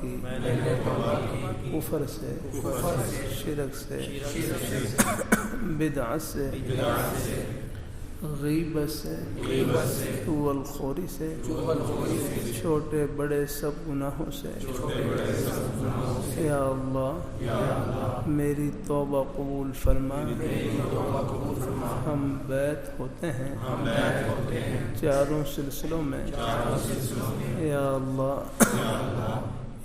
کی کفر سے، شرک سے، بدعت سے، غیبت سے، چغل خوری سے، چھوٹے بڑے سب گناہوں سے، یا اللہ میری توبہ قبول فرما۔ ہم بیعت ہوتے ہیں چاروں سلسلوں میں، یا اللہ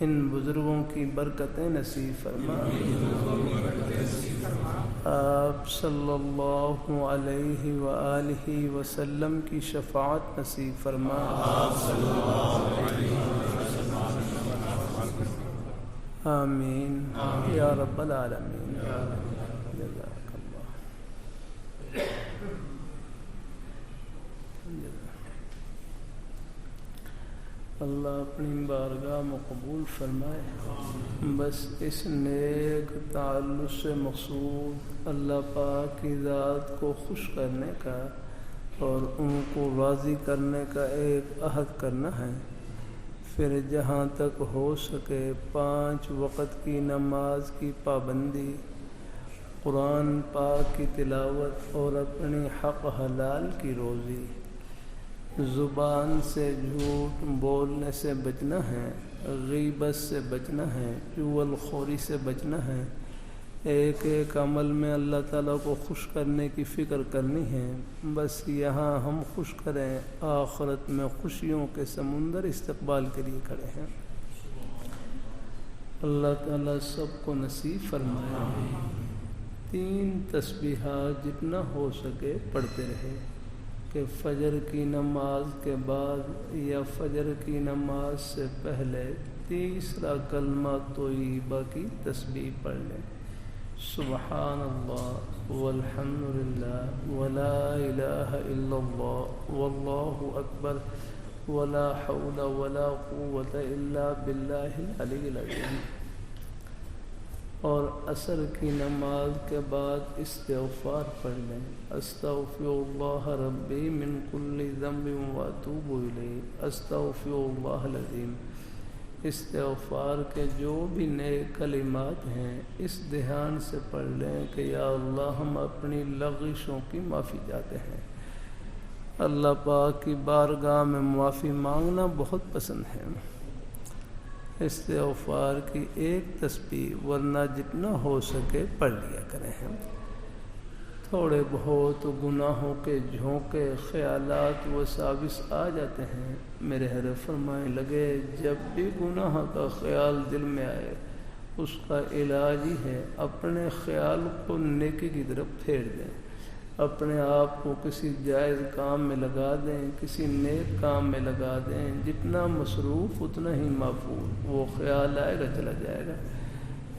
ان بزرگوں کی برکتیں نصیب فرما۔ آپ صلی اللہ علیہ وآلہ وسلم کی شفاعت نصیب فرما۔ آمین یا رب العالمین۔ جزاک اللہ۔ اللہ اپنی بارگاہ میں قبول فرمائے۔ بس اس نیک تعلق سے مقصود اللہ پاک کی ذات کو خوش کرنے کا اور ان کو راضی کرنے کا ایک عہد کرنا ہے۔ پھر جہاں تک ہو سکے 5 وقت کی نماز کی پابندی، قرآن پاک کی تلاوت اور اپنی حق حلال کی روزی، زبان سے جھوٹ بولنے سے بچنا ہے، غیبت سے بچنا ہے، چغل خوری سے بچنا ہے، ایک ایک عمل میں اللہ تعالیٰ کو خوش کرنے کی فکر کرنی ہے۔ بس یہاں ہم خوش کریں، آخرت میں خوشیوں کے سمندر استقبال کے لیے کھڑے ہیں۔ اللہ تعالیٰ سب کو نصیب فرمائے۔ 3 تسبیحات جتنا ہو سکے پڑھتے رہے کہ فجر کی نماز کے بعد یا فجر کی نماز سے پہلے تیسرا کلمہ طیبہ کی تسبیح پڑھ لیں۔ سبحان اللہ والحمد للہ ولا الہ الا اللہ واللہ اکبر ولا حول ولا قوة الا باللہ العلی العظیم۔ اور عصر کی نماز کے بعد استغفار پڑھ لیں۔ استغفر اللہ ربی من کل ذنب واتوب الیہ، استغفر اللہ العظیم۔ استغفار کے جو بھی نئے کلمات ہیں اس دھیان سے پڑھ لیں کہ یا اللہ ہم اپنی لغزشوں کی معافی چاہتے ہیں۔ اللہ پاک کی بارگاہ میں معافی مانگنا بہت پسند ہے۔ استغفار کی ایک تسبیح ورنہ جتنا ہو سکے پڑھ لیا کریں۔ تھوڑے بہت گناہوں کے جھونکے خیالات وساوس آ جاتے ہیں، میرے حضرت فرمائے لگے جب بھی گناہ کا خیال دل میں آئے اس کا علاج ہی ہے اپنے خیال کو نیکی کی طرف پھیر دیں، اپنے آپ کو کسی جائز کام میں لگا دیں، کسی نیک کام میں لگا دیں۔ جتنا مصروف اتنا ہی معفول، وہ خیال آئے گا چلا جائے گا۔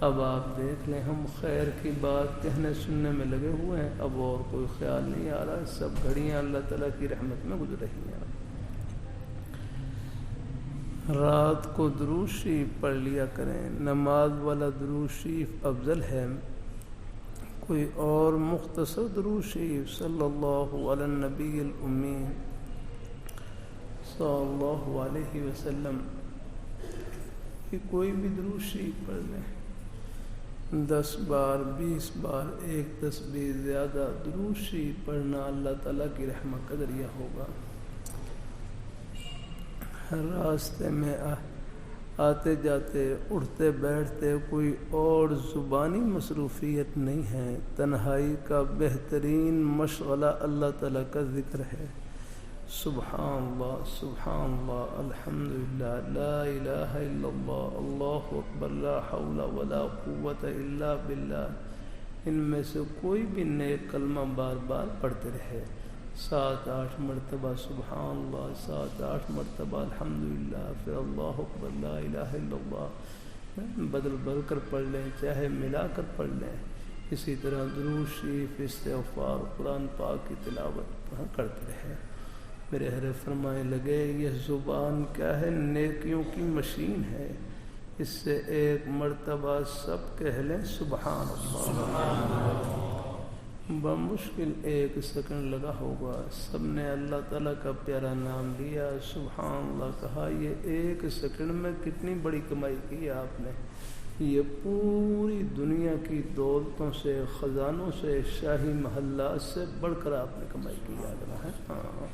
اب آپ دیکھ لیں ہم خیر کی بات کہنے سننے میں لگے ہوئے ہیں، اب اور کوئی خیال نہیں آ رہا، سب گھڑیاں اللہ تعالیٰ کی رحمت میں گزر رہی ہیں۔ رات کو درود شریف پڑھ لیا کریں، نماز والا درود شریف افضل ہے۔ کوئی اور مختصر درود شریف صلی اللہ علی النبی الامی صلی اللہ علیہ وسلم کہ کوئی بھی درود شریف پڑھ لیں، 10 بار 20 بار ایک تسبیح زیادہ درود شریف پڑھنا اللہ تعالیٰ کی رحمت کا ذریعہ ہوگا۔ راستے میں آتے جاتے اٹھتے بیٹھتے کوئی اور زبانی مصروفیت نہیں ہے، تنہائی کا بہترین مشغلہ اللہ تعالیٰ کا ذکر ہے۔ سبحان اللہ الحمدللہ لا الہ الا اللہ اللہ اکبر لا حول ولا قوة الا باللہ۔ ان میں سے کوئی بھی نیک کلمہ بار بار پڑھتے رہے، 7-8 مرتبہ سبحان اللہ، 7-8 مرتبہ الحمدللہ، پھر اللہ اکبر لا الہ الا اللہ، بدل کر پڑھ لیں چاہے ملا کر پڑھ لیں۔ اسی طرح درود شریف، استغفار، قرآن پاک کی تلاوت کرتے رہے۔ میرے حضرت فرمائے لگے یہ زبان کیا ہے، نیکیوں کی مشین ہے، اس سے ایک مرتبہ سب کہہ لیں سبحان اللہ۔ بمشکل 1 سیکنڈ لگا ہوگا، سب نے اللہ تعالیٰ کا پیارا نام لیا، سبحان اللہ کہا۔ یہ 1 سیکنڈ میں کتنی بڑی کمائی کی آپ نے، یہ پوری دنیا کی دولتوں سے، خزانوں سے، شاہی محلات سے بڑھ کر آپ نے کمائی کی، یاد رہا ہے۔ ہاں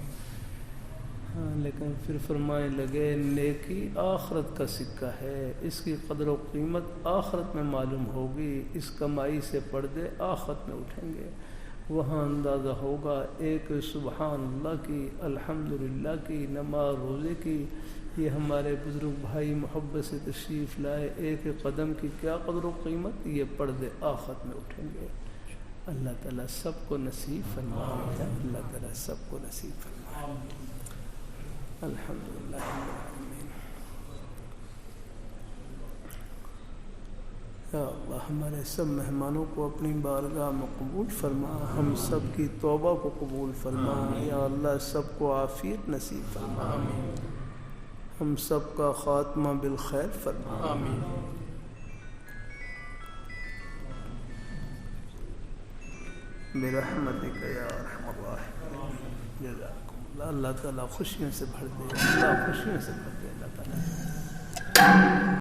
لیکن پھر فرمائے لگے نیکی آخرت کا سکہ ہے، اس کی قدر و قیمت آخرت میں معلوم ہوگی، اس کمائی سے پردے آخرت میں اٹھیں گے، وہاں اندازہ ہوگا ایک سبحان اللہ کی، الحمدللہ کی، نماز روزے کی، یہ ہمارے بزرگ بھائی محبت سے تشریف لائے، ایک قدم کی کیا قدر و قیمت، یہ پردے آخرت میں اٹھیں گے۔ اللہ تعالیٰ سب کو نصیب فرمائے، اللہ تعالیٰ سب کو نصیب فرمائے۔ الحمدللہ رب العالمین۔ یا اللہ ہمارے سب مہمانوں کو اپنی بارگاہ میں قبول فرما، ہم سب کی توبہ کو قبول فرما، یا اللہ سب کو عافیت نصیب فرما، ہم سب کا خاتمہ بالخیر فرما۔ برحمتک یا ارحم الراحمین۔ جزاکم اللہ۔ اللہ تعالیٰ خوشیوں سے بھر دے، اللہ خوشیوں سے بھر دے، اللہ تعالیٰ۔